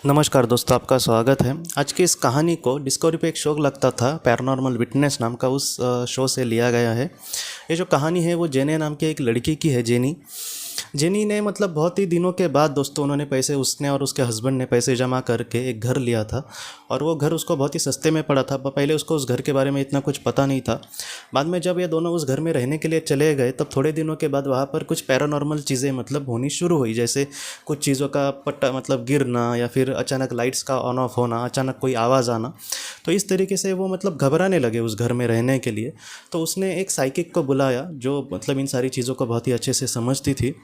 नमस्कार दोस्तों, आपका स्वागत है। आज की इस कहानी को डिस्कवरी पे एक शो लगता था, पैरानॉर्मल विटनेस नाम का, उस शो से लिया गया है। ये जो कहानी है वो जेने नाम की एक लड़की की है, जेनी। जेनी ने मतलब बहुत ही दिनों के बाद दोस्तों उन्होंने पैसे, उसने और उसके हस्बैंड ने पैसे जमा करके एक घर लिया था। और वो घर उसको बहुत ही सस्ते में पड़ा था। पहले उसको उस घर के बारे में इतना कुछ पता नहीं था। बाद में जब ये दोनों उस घर में रहने के लिए चले गए, तब थोड़े दिनों के बाद वहाँ पर कुछ पैरानॉर्मल चीज़ें मतलब होनी शुरू हुई। जैसे कुछ चीज़ों का पट्टा मतलब गिरना, या फिर अचानक लाइट्स का ऑन ऑफ होना, अचानक कोई आवाज़ आना। तो इस तरीके से वो मतलब घबराने लगे उस घर में रहने के लिए। तो उसने एक साइकिक को बुलाया, जो मतलब इन सारी चीज़ों को बहुत ही अच्छे से समझती थी।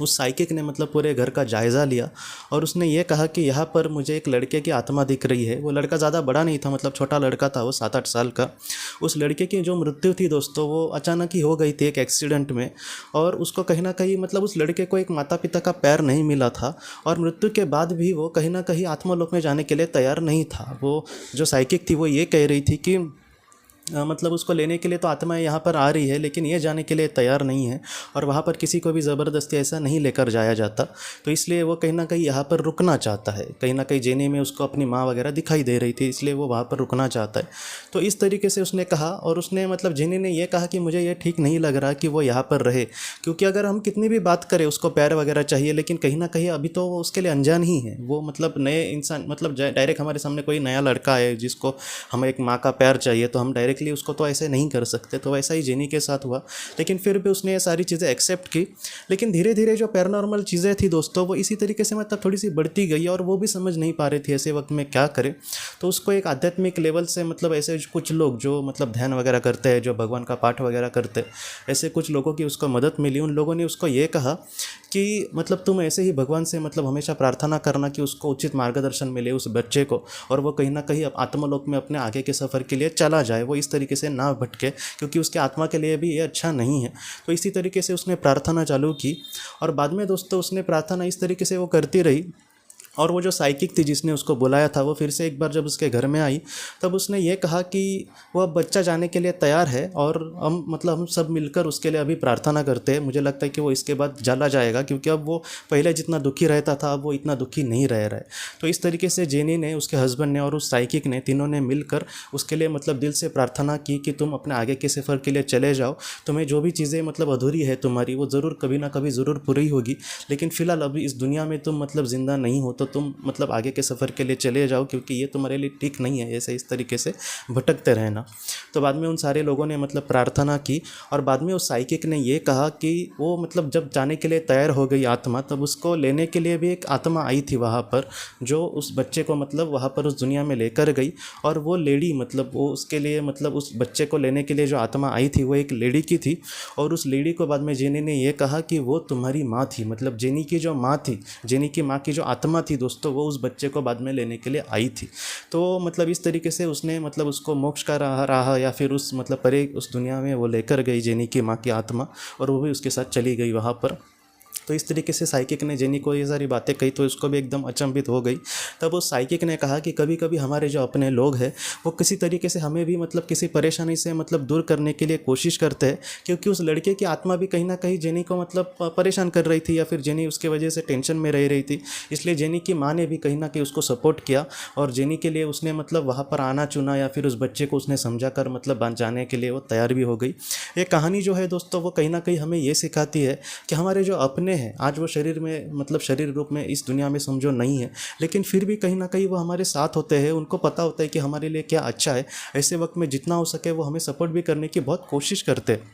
उस साइकिक ने मतलब पूरे घर का जायज़ा लिया और उसने ये कहा कि यहाँ पर मुझे एक लड़के की आत्मा दिख रही है। वो लड़का ज़्यादा बड़ा नहीं था, मतलब छोटा लड़का था, वो 7-8 साल का। उस लड़के की जो मृत्यु थी दोस्तों, वो अचानक ही हो गई थी एक एक्सीडेंट में। और उसको कहीं ना कहीं मतलब उस लड़के को एक माता पिता का पैर नहीं मिला था। और मृत्यु के बाद भी वो कहीं ना कहीं आत्मालोक में जाने के लिए तैयार नहीं था। वो जो साइकिक थी वो ये कह रही थी कि मतलब उसको लेने के लिए तो आत्मा यहाँ पर आ रही है, लेकिन ये जाने के लिए तैयार नहीं है। और वहाँ पर किसी को भी ज़बरदस्ती ऐसा नहीं लेकर जाया जाता। तो इसलिए वो कहीं ना कहीं यहाँ पर रुकना चाहता है। कहीं ना कहीं जेनी में उसको अपनी माँ वगैरह दिखाई दे रही थी, इसलिए वो वहाँ पर रुकना चाहता है। तो इस तरीके से उसने कहा। और उसने मतलब जेनी ने ये कहा कि मुझे ये ठीक नहीं लग रहा कि वो यहाँ पर रहे, क्योंकि अगर हम कितनी भी बात करें, उसको प्यार वगैरह चाहिए, लेकिन कहीं ना कहीं अभी तो वो उसके लिए अनजान ही है। वो मतलब नए इंसान, मतलब डायरेक्ट हमारे सामने कोई नया लड़का है जिसको हमें एक माँ का प्यार चाहिए, तो हम डायरेक्टली उसको तो ऐसे नहीं कर सकते। तो वैसा ही जेनी के साथ हुआ। लेकिन फिर भी उसने ये सारी चीज़ें एक्सेप्ट की। लेकिन धीरे धीरे जो पैरानॉर्मल चीज़ें थी दोस्तों, वो इसी तरीके से मतलब थोड़ी सी बढ़ती गई और वो भी समझ नहीं पा रही थी ऐसे वक्त में क्या करे। तो उसको एक आध्यात्मिक लेवल से मतलब ऐसे कुछ लोग जो मतलब ध्यान वगैरह करते हैं, जो भगवान का पाठ वगैरह करते हैं, ऐसे कुछ लोगों की उसको मदद मिली। उन लोगों ने उसको ये कहा कि मतलब तुम ऐसे ही भगवान से मतलब हमेशा प्रार्थना करना कि उसको उचित मार्गदर्शन मिले उस बच्चे को, और वो कहीं ना कहीं आत्मलोक में अपने आगे के सफ़र के लिए चला जाए, वो इस तरीके से ना भटके, क्योंकि उसके आत्मा के लिए भी ये अच्छा नहीं है। तो इसी तरीके से उसने प्रार्थना चालू की। और बाद में दोस्तों उसने प्रार्थना इस तरीके से वो करती रही। और वो जो साइकिक थी जिसने उसको बुलाया था, वो फिर से एक बार जब उसके घर में आई, तब उसने ये कहा कि वो अब बच्चा जाने के लिए तैयार है, और हम सब मिलकर उसके लिए अभी प्रार्थना करते हैं। मुझे लगता है कि वो इसके बाद चला जाएगा, क्योंकि अब वो पहले जितना दुखी रहता था, अब वो इतना दुखी नहीं रह रहा है। तो इस तरीके से जेनी ने, उसके हस्बैंड ने और उस साइकिक ने, तीनों ने मिलकर उसके लिए मतलब दिल से प्रार्थना की कि तुम अपने आगे के सफ़र के लिए चले जाओ। तुम्हें जो भी चीज़ें मतलब अधूरी है तुम्हारी, वो ज़रूर कभी ना कभी ज़रूर पूरी होगी। लेकिन फ़िलहाल अभी इस दुनिया में तुम मतलब ज़िंदा नहीं हो, तो तुम मतलब आगे के सफ़र के लिए चले जाओ, क्योंकि ये तुम्हारे लिए ठीक नहीं है ऐसे इस तरीके से भटकते रहना। तो बाद में उन सारे लोगों ने मतलब प्रार्थना की। और बाद में उस साइकिक ने ये कहा कि वो मतलब जब जाने के लिए तैयार हो गई आत्मा, तब उसको लेने के लिए भी एक आत्मा आई थी वहाँ पर, जो उस बच्चे को मतलब वहाँ पर उस दुनिया में लेकर गई। और वो लेडी मतलब वो उसके लिए मतलब उस बच्चे को लेने के लिए जो आत्मा आई थी, वो एक लेडी की थी। और उस लेडी को बाद में जेनी ने ये कहा कि वो तुम्हारी माँ थी, मतलब जेनी की जो माँ थी, जेनी की माँ की जो आत्मा थी दोस्तों, वो उस बच्चे को बाद में लेने के लिए आई थी। तो मतलब इस तरीके से उसने मतलब उसको मोक्ष का राह या फिर उस मतलब परे उस दुनिया में वो लेकर गई जेनी की माँ की आत्मा, और वो भी उसके साथ चली गई वहाँ पर। तो इस तरीके से साइकिक ने जेनी को ये सारी बातें कही, तो उसको भी एकदम अचंभित हो गई। तब उस साइकिक ने कहा कि कभी कभी हमारे जो अपने लोग हैं, वो किसी तरीके से हमें भी मतलब किसी परेशानी से मतलब दूर करने के लिए कोशिश करते हैं। क्योंकि उस लड़के की आत्मा भी कहीं ना कहीं जेनी को मतलब परेशान कर रही थी, या फिर जेनी उसके वजह से टेंशन में रह रही थी। इसलिए जेनी की माँ ने भी कहीं ना कहीं उसको सपोर्ट किया, और जेनी के लिए उसने मतलब वहाँ पर आना चुना, या फिर उस बच्चे को उसने समझा कर मतलब जाने के लिए वो तैयार भी हो गई। ये कहानी जो है दोस्तों, वो कहीं ना कहीं हमें ये सिखाती है कि हमारे जो अपने हैं, आज वो शरीर में मतलब शरीर रूप में इस दुनिया में समझो नहीं है, लेकिन फिर भी कहीं ना कहीं वो हमारे साथ होते हैं। उनको पता होता है कि हमारे लिए क्या अच्छा है। ऐसे वक्त में जितना हो सके वो हमें सपोर्ट भी करने की बहुत कोशिश करते हैं।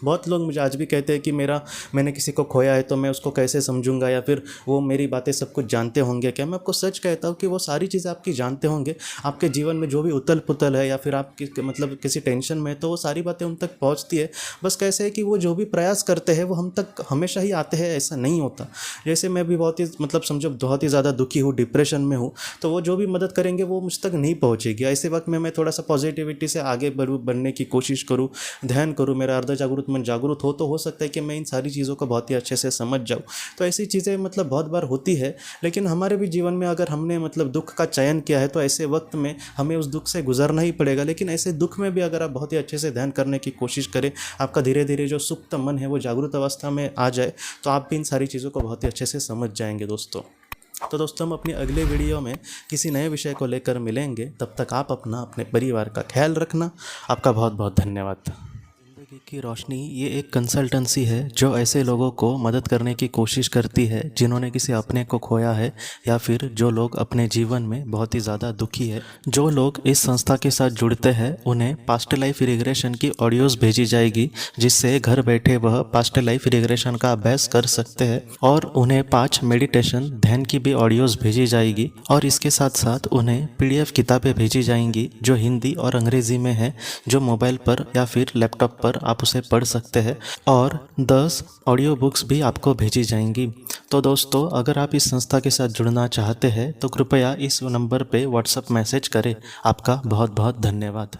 बहुत लोग मुझे आज भी कहते हैं कि मैंने किसी को खोया है तो मैं उसको कैसे समझूंगा, या फिर वो मेरी बातें सब कुछ जानते होंगे क्या। मैं आपको सच कहता हूँ कि वो सारी चीज़ें आपकी जानते होंगे। आपके जीवन में जो भी उथल पुथल है, या फिर आप मतलब किसी टेंशन में, तो वो सारी बातें उन तक पहुँचती है। बस कैसे है कि वो जो भी प्रयास करते हैं वो हम तक हमेशा ही आते हैं, ऐसा नहीं होता। जैसे मैं भी बहुत ही मतलब समझो बहुत ही ज़्यादा दुखी हूँ, डिप्रेशन में हूँ, तो वो जो भी मदद करेंगे वो मुझ तक नहीं पहुँचेगी। ऐसे वक्त में मैं थोड़ा सा पॉजिटिविटी से आगे बढ़ने की कोशिश करूँ, ध्यान करूँ, मेरा अर्ध जागरूक मन जागरूक हो, तो हो सकता है कि मैं इन सारी चीज़ों को बहुत ही अच्छे से समझ जाऊँ। तो ऐसी चीज़ें मतलब बहुत बार होती है। लेकिन हमारे भी जीवन में अगर हमने मतलब दुख का चयन किया है, तो ऐसे वक्त में हमें उस दुख से गुजरना ही पड़ेगा। लेकिन ऐसे दुख में भी अगर आप बहुत ही अच्छे से ध्यान करने की कोशिश करें, आपका धीरे धीरे जो सुप्त मन है वो जागरूक अवस्था में आ जाए, तो आप भी इन सारी चीज़ों को बहुत ही अच्छे से समझ जाएंगे दोस्तों। तो दोस्तों हम अपनी अगले वीडियो में किसी नए विषय को लेकर मिलेंगे। तब तक आप अपने परिवार का ख्याल रखना। आपका बहुत बहुत धन्यवाद। ज़िंदगी की रोशनी ये एक कंसल्टेंसी है जो ऐसे लोगों को मदद करने की कोशिश करती है जिन्होंने किसी अपने को खोया है या फिर जो लोग अपने जीवन में बहुत ही ज़्यादा दुखी है। जो लोग इस संस्था के साथ जुड़ते हैं उन्हें पास्ट लाइफ रिग्रेशन की ऑडियोज़ भेजी जाएगी, जिससे घर बैठे वह पास्ट लाइफ रिग्रेशन का अभ्यास कर सकते हैं। और उन्हें 5 मेडिटेशन ध्यान की भी ऑडियोज़ भेजी जाएगी और इसके साथ साथ उन्हें PDF किताबें भेजी जाएंगी जो हिंदी और अंग्रेज़ी में है, जो मोबाइल पर या फिर लैपटॉप पर आप उसे पढ़ सकते हैं। और 10 ऑडियो बुक्स भी आपको भेजी जाएंगी। तो दोस्तों, अगर आप इस संस्था के साथ जुड़ना चाहते हैं तो कृपया इस नंबर पे व्हाट्सएप मैसेज करें। आपका बहुत बहुत धन्यवाद।